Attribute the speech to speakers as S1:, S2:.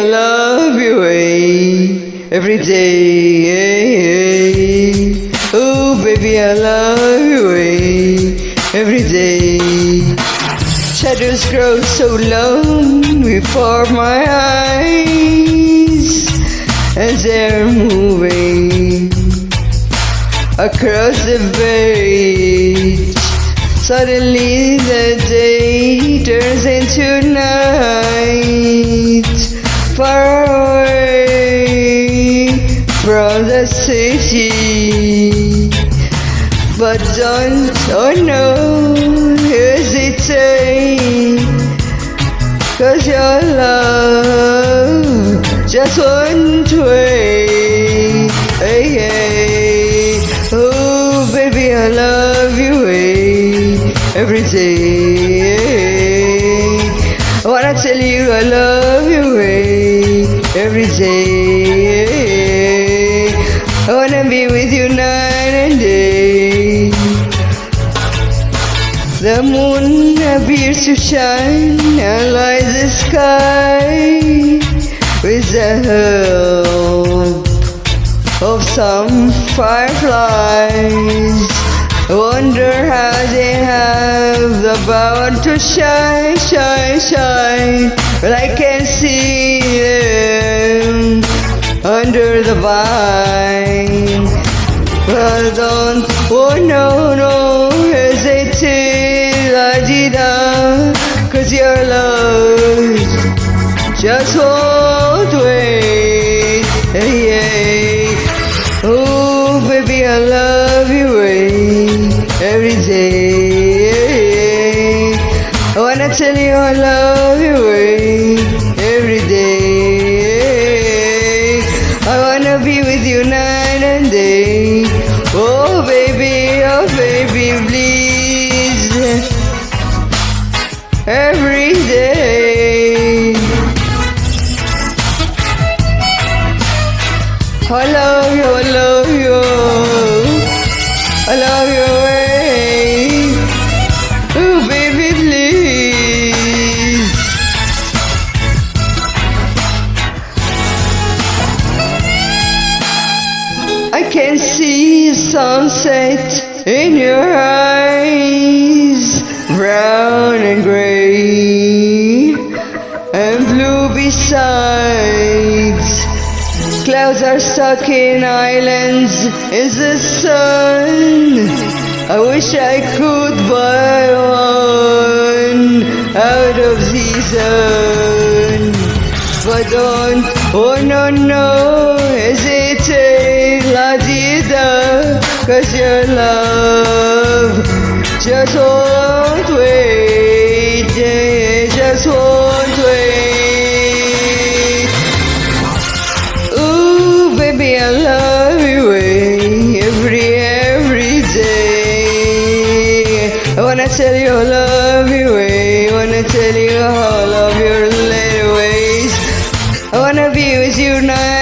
S1: I love you every day. Oh, baby, I love you every day. Shadows grow so long before my eyes as they're moving across the beach. Suddenly the day turns into night, far away from the city. But don't, oh no, hesitate, 'cause your love just won't wait. Hey, hey. Oh, baby, I love you every day. I wanna tell you I love you every day. I wanna be with you night and day. The moon appears to shine and light the sky with the help of some fireflies. I wonder how they have the power to shine, shine, shine, but I can see them under the vine. But don't, oh no, no, hesitate, la-di-da, 'cause your love just won't wait. Hey, hey. Oh, baby, I love you every day. I wanna tell you I love you every day. I wanna be with you night and day. Oh baby, please, every day. I love you, I love you, I love you. Oh baby, please. I can see sunset in your eyes, brown and gray and blue besides. Clouds are stuck in islands in the sun. I wish I could buy one out of season. But don't, oh no, no, hesitate, la-di-da, 'cause your love just won't wait, yeah, just won't wait. Ooh, baby, I love you every day. I wanna tell you I love you wanna tell you all of your little ways. I wanna be with you night